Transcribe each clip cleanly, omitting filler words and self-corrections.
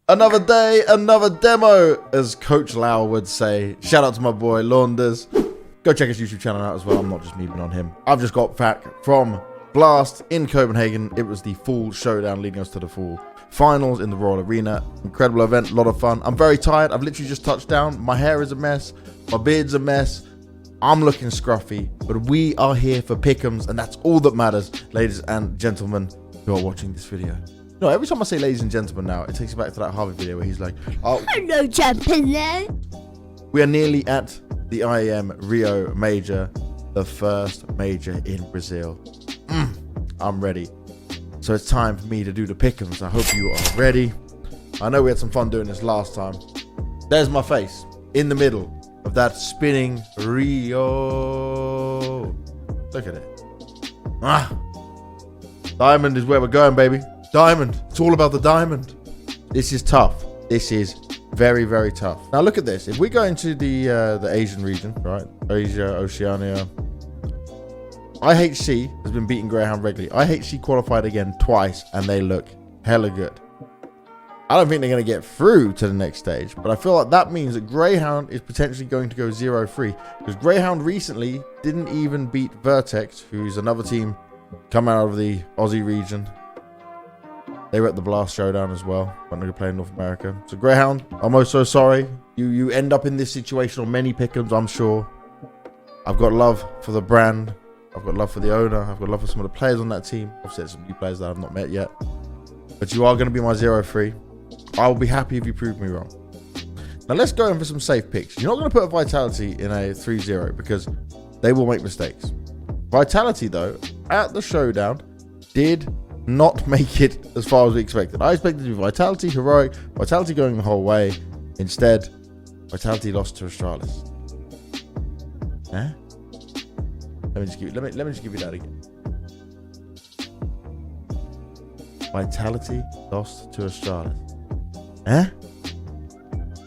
Another day, another demo, as Coach Lau would say. Shout out to my boy Launders. Go check his YouTube channel out as well. I'm not just memeing on him. I've just got back from Blast in Copenhagen. It was the full showdown leading us to the full finals in the Royal Arena. Incredible event, a lot of fun. I'm very tired. I've literally just touched down. My hair is a mess. My beard's a mess. I'm looking scruffy, but we are here for pick'ems, and that's all that matters, ladies and gentlemen who are watching this video. No, every time I say ladies and gentlemen now, it takes me back to that Harvey video where he's like, oh, hello, gentlemen. We are nearly at the IEM Rio major, the first major in Brazil. I'm ready. So it's time for me to do the pick'ems. I hope you are ready. I know we had some fun doing this last time. There's my face in the middle of that spinning Rio. Look at it. Diamond is where we're going, baby. Diamond. It's all about the diamond. This is tough. This is very, very tough. Now look at this. If we go into the Asian region, right? Asia, Oceania. IHC has been beating Greyhound regularly. IHC qualified again twice, and they look hella good. I don't think they're going to get through to the next stage, but I feel like that means that Greyhound is potentially going to go 0-3, because Greyhound recently didn't even beat Vertex, who's another team coming out of the Aussie region. They were at the Blast Showdown as well when they were playing North America. So Greyhound, I'm oh so sorry. You end up in this situation on many pick'ems, I'm sure. I've got love for the brand. I've got love for the owner. I've got love for some of the players on that team. Obviously, there's some new players that I've not met yet. But you are going to be my 0-3. I will be happy if you prove me wrong. Now let's go in for some safe picks. You're not going to put a Vitality in a 3-0 because they will make mistakes. Vitality, though, at the showdown, did not make it as far as we expected. I expected to be Vitality, heroic, Vitality going the whole way. Instead, Vitality lost to Astralis. Huh? Let me just give you that again. Vitality lost to Astralis. Huh?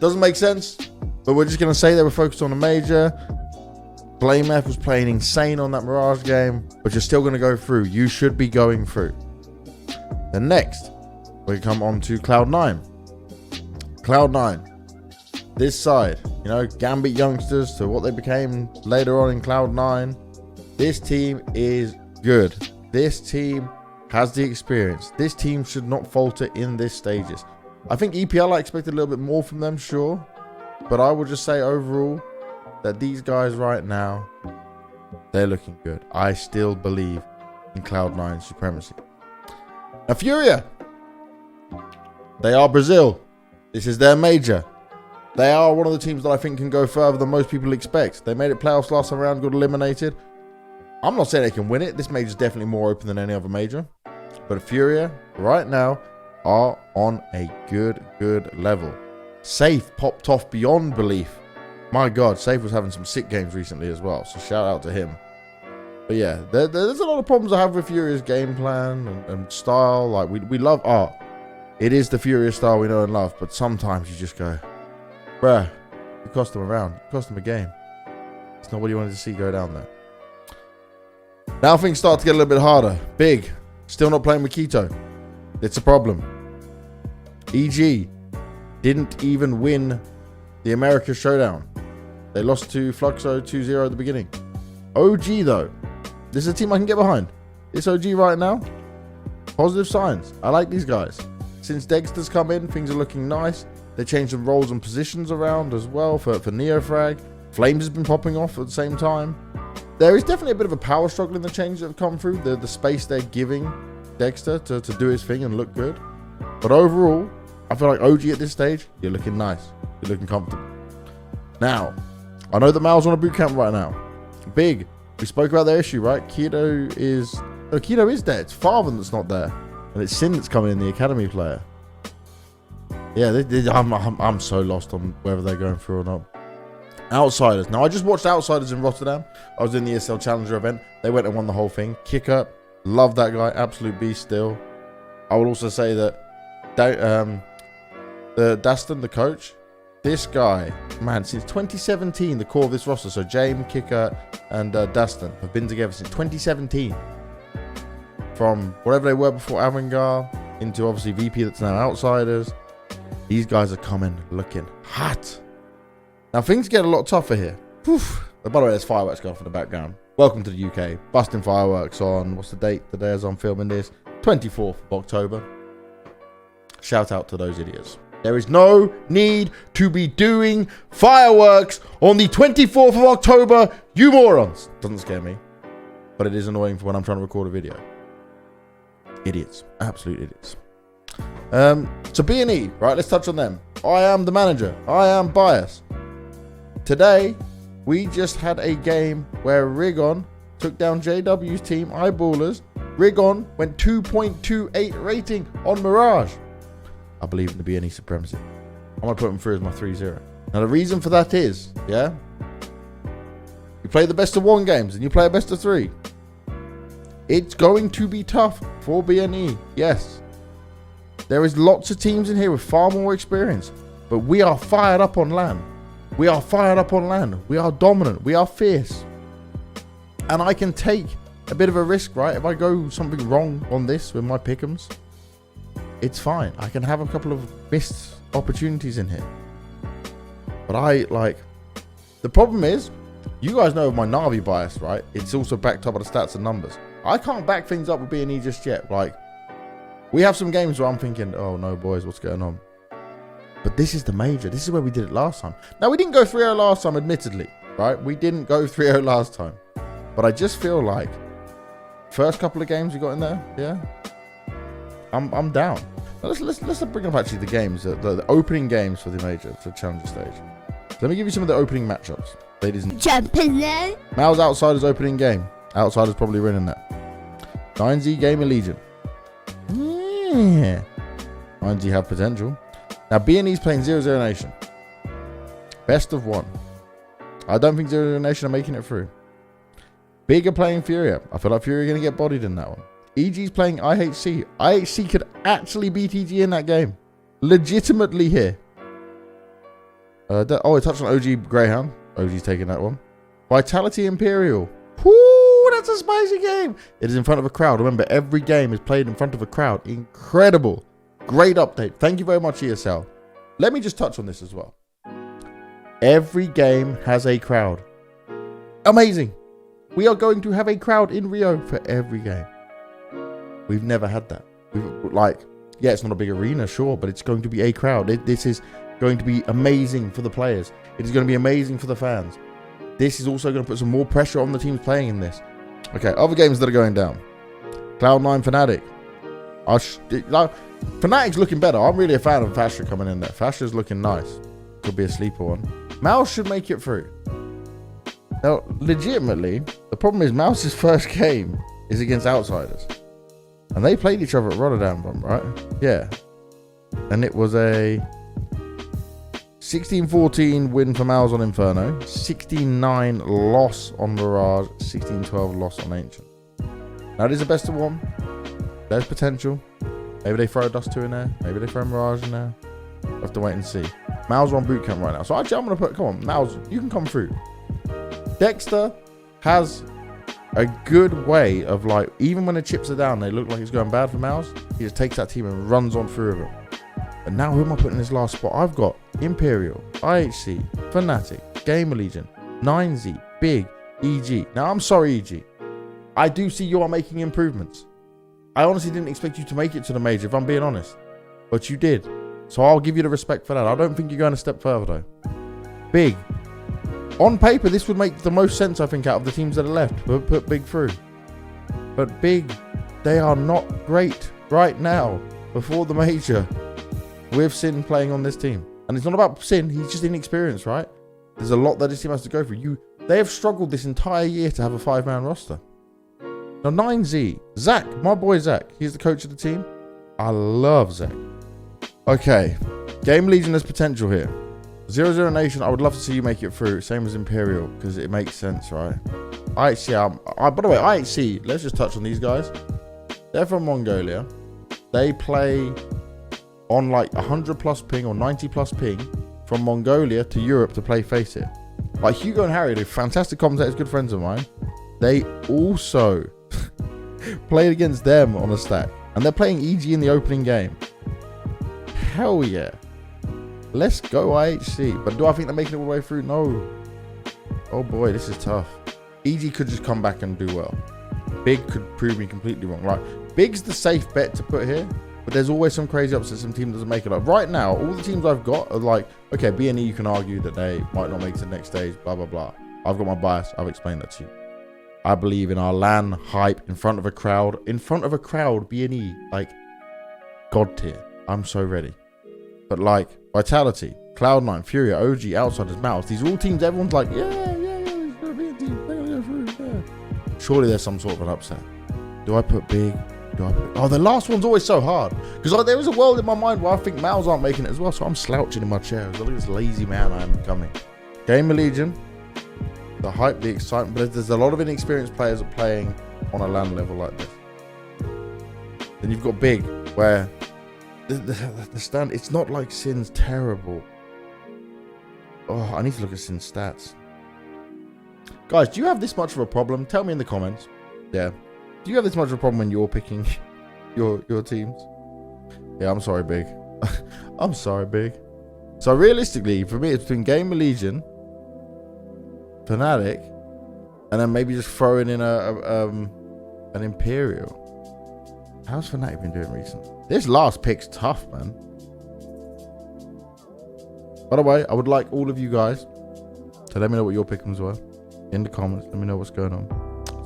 Doesn't make sense, but we're just going to say they were focused on a major. Blame F was playing insane on that Mirage game, but you're still going to go through. You should be going through. Then next, we come on to Cloud9. Cloud9. This side, you know, Gambit youngsters to what they became later on in Cloud9. This team is good. This team has the experience. This team should not falter in this stages. I think EPL, I expected a little bit more from them, sure. But I would just say overall that these guys right now, they're looking good. I still believe in Cloud9 supremacy. Now, Furia. They are Brazil. This is their major. They are one of the teams that I think can go further than most people expect. They made it playoffs last time around, got eliminated. I'm not saying they can win it. This major is definitely more open than any other major. But Furia, right now, are on a good level. Safe popped off beyond belief. My God, Safe was having some sick games recently as well. So shout out to him. But yeah, there's a lot of problems I have with Furia's game plan and style. Like, we love art. It is the Furia style we know and love. But sometimes you just go, bruh, you cost them a round. You cost them a game. It's not what you wanted to see go down there. Now things start to get a little bit harder. Big, still not playing with Quito. It's a problem. EG didn't even win the America Showdown. They lost to Fluxo 2-0 at the beginning. OG, though, this is a team I can get behind. This OG right now, positive signs. I like these guys. Since Dexter's come in, things are looking nice. They changed some roles and positions around as well for Neofrag. Flames has been popping off at the same time. There is definitely a bit of a power struggle in the changes that have come through. The space they're giving Dexter to do his thing and look good. But overall, I feel like OG at this stage, you're looking nice. You're looking comfortable. Now, I know that Mal's on a boot camp right now. Big. We spoke about their issue, right? Keto is there. It's Farvan that's not there. And it's Sin that's coming in, the academy player. Yeah, I'm so lost on whether they're going through or not. Outsiders. Now, I just watched Outsiders in Rotterdam. I was in the ESL Challenger event. They went and won the whole thing. Kicker. Love that guy. Absolute beast still. I would also say that Daston, the coach, this guy, man, since 2017, the core of this roster, so James, Kicker, and Daston have been together since 2017. From whatever they were before Avangar into obviously VP that's now Outsiders. These guys are coming looking hot. Now, things get a lot tougher here. Whew. By the way, there's fireworks going off in the background. Welcome to the UK. Busting fireworks on, what's the date today as I'm filming this? 24th of October. Shout out to those idiots. There is no need to be doing fireworks on the 24th of October, you morons. Doesn't scare me, but it is annoying for when I'm trying to record a video. Idiots. Absolute idiots. So B&E, right? Let's touch on them. I am the manager. I am biased. Today, we just had a game where Rigon took down JW's team, Eyeballers. Rigon went 2.28 rating on Mirage. I believe in the B&E supremacy. I'm going to put them through as my 3-0. Now, the reason for that is, yeah, you play the best of 1 games and you play a best of 3. It's going to be tough for B&E, yes. There is lots of teams in here with far more experience, but we are fired up on LAN. We are fired up on LAN. We are dominant. We are fierce. And I can take a bit of a risk, right? If I go something wrong on this with my pick'ems, it's fine. I can have a couple of missed opportunities in here. But the problem is, you guys know my Na'Vi bias, right? It's also backed up by the stats and numbers. I can't back things up with B&E just yet. Like, we have some games where I'm thinking, oh no, boys, what's going on? But this is the major. This is where we did it last time. Now, we didn't go 3-0 last time, admittedly, right? We didn't go 3-0 last time. But I just feel like first couple of games we got in there, yeah, I'm down. Now let's bring up actually the games, the opening games for the major, for Challenger stage. So let me give you some of the opening matchups, ladies and gentlemen. Mal's Outsiders opening game. Outsiders probably winning that. 9Z Gamer Legion. Yeah. 9Z have potential. Now B&E's playing 0-0 Nation. Best of 1. I don't think 0-0 Nation are making it through. Big are playing Furia. I feel like Furia are going to get bodied in that one. EG's playing IHC. IHC could actually beat EG in that game. Legitimately here. I touched on OG Greyhound. OG's taking that one. Vitality Imperial. Whoo, that's a spicy game. It is in front of a crowd. Remember, every game is played in front of a crowd. Incredible. Great update. Thank you very much, ESL. Let me just touch on this as well. Every game has a crowd. Amazing. We are going to have a crowd in Rio for every game. We've never had that. Yeah, it's not a big arena, sure, but it's going to be a crowd. This is going to be amazing for the players. It is going to be amazing for the fans. This is also going to put some more pressure on the teams playing in this. Okay, other games that are going down. Cloud9 Fnatic. Fnatic's looking better. I'm really a fan of Fasher coming in there. Fasher's looking nice. Could be a sleeper one. Mouse should make it through. Now, legitimately, the problem is Mouse's first game is against Outsiders. And they played each other at Rotterdam, right? Yeah. And it was a 16-14 win for Mouse on Inferno. 16-9 loss on Mirage. 16-12 loss on Ancient. Now, it is a best of 1. There's potential. Maybe they throw Dust 2 in there. Maybe they throw Mirage in there. We'll have to wait and see. Mal's on boot camp right now. So actually, I'm going to put, come on, Mal's, you can come through. Dexter has a good way of, even when the chips are down, they look like it's going bad for Mouse. He just takes that team and runs on through with it. And now who am I putting in this last spot? I've got Imperial, IHC, Fnatic, Gamer Legion, 9Z, Big, EG. Now, I'm sorry, EG. I do see you are making improvements. I honestly didn't expect you to make it to the major, if I'm being honest. But you did. So I'll give you the respect for that. I don't think you're going a step further, though. Big. On paper, this would make the most sense, I think, out of the teams that are left. Put Big through. But Big, they are not great right now before the major with Sin playing on this team. And it's not about Sin. He's just inexperienced, right? There's a lot that this team has to go through. They have struggled this entire year to have a 5-man roster. Now, 9Z. Zach, my boy Zach. He's the coach of the team. I love Zach. Okay. Game Legion has potential here. 0-0 Nation, I would love to see you make it through. Same as Imperial, because it makes sense, right? IHC, by the way, IHC, let's just touch on these guys. They're from Mongolia. They play on 100 plus ping or 90 plus ping from Mongolia to Europe to play Face It. Hugo and Harry, they're fantastic commentators, good friends of mine. They also played against them on a stack. And they're playing EG in the opening game. Hell yeah. Let's go IHC. But do I think they're making it all the way through? No. Oh boy, this is tough. EG could just come back and do well. Big could prove me completely wrong. Right, Big's the safe bet to put here, but there's always some crazy upsets. Some team doesn't make it. Like right now, all the teams I've got are like, okay, B&E, you can argue that they might not make it to the next stage, blah, blah, blah. I've got my bias. I've explained that to you. I believe in our LAN hype in front of a crowd. In front of a crowd, B&E, like, God tier. I'm so ready. But like, Vitality, Cloud9, Furia, OG, Outsiders, Mouse, these are all teams everyone's like, yeah, it's gonna be a team. They're gonna go through, yeah. Surely there's some sort of an upset. Do I put Big? Oh, the last one's always so hard. Because like, there is a world in my mind where I think Mouse aren't making it as well, so I'm slouching in my chair. Look at this lazy man I am becoming. Game of Legion. The hype, the excitement, but there's a lot of inexperienced players playing on a LAN level like this. Then you've got Big, where the stand, it's not like Sin's terrible. Oh, I need to look at Sin's stats. Guys, do you have this much of a problem? Tell me in the comments. Yeah. Do you have this much of a problem when you're picking your teams? Yeah, I'm sorry, Big. I'm sorry, Big. So realistically, for me, it's between Game of Legion, Fnatic, and then maybe just throwing in an Imperial. How's Fnatic been doing recently? This last pick's tough, man. By the way, I would like all of you guys to let me know what your pick'ems were in the comments. Let me know what's going on.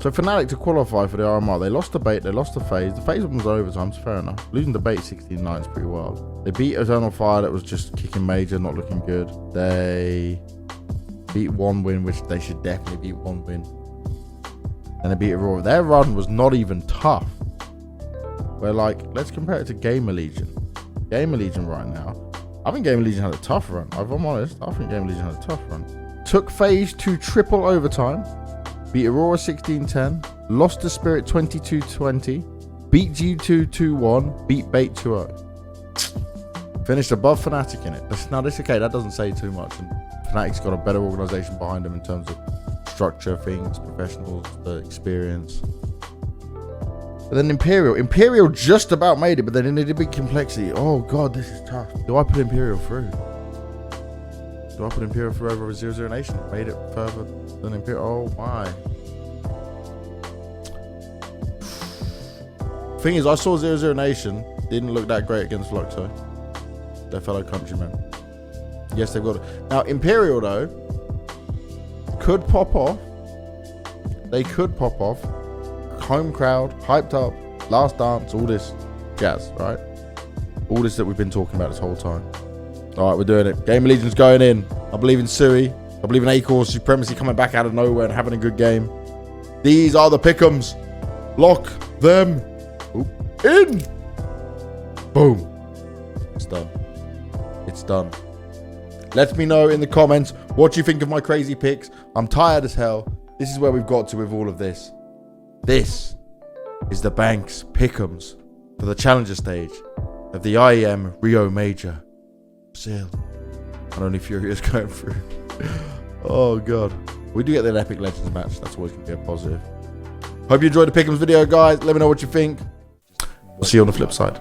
So Fnatic to qualify for the RMR, they lost the bait, they lost the phase. The phase was overtime, so fair enough. Losing the bait 16-9 is pretty wild. They beat Eternal Fire, that was just kicking major, not looking good. They beat one win, which they should definitely beat one win. And they beat Aurora. Their run was not even tough. Where like, let's compare it to Game of Legion. Game of Legion right now. I think Game of Legion had a tough run. If I'm honest, I think Game of Legion had a tough run. Took phase to triple overtime. Beat Aurora 16-10. Lost to Spirit 22-20. Beat G2 2-1. Beat Bait 2-0. Finished above Fnatic in it. Now this, okay, that doesn't say too much. And Fnatic's got a better organization behind them in terms of structure, things, professionals, the experience. But then Imperial just about made it, but then it did big complexity. Oh god, this is tough. Do I put Imperial through? Do I put Imperial through over 0-0 Nation? Made it further than Imperial. Oh my. Thing is, I saw 0-0 Nation didn't look that great against Luxo, their fellow countrymen. Yes, they've got it. Now Imperial though could pop off. They could pop off. Home crowd, hyped up, last dance, all this jazz, right? All this that we've been talking about this whole time. All right, we're doing it. Game of Legion's going in. I believe in Sui. I believe in Acor's Supremacy coming back out of nowhere and having a good game. These are the pick'ems. Lock them in. Boom. It's done. It's done. Let me know in the comments what you think of my crazy picks. I'm tired as hell. This is where we've got to with all of this. This is the Banks Pick'ems for the Challenger stage of the IEM Rio Major. Sealed. And only Furious going through. Oh god. We do get that Epic Legends match. That's always going to be a positive. Hope you enjoyed the Pick'ems video, guys. Let me know what you think. We'll see you on the flip side.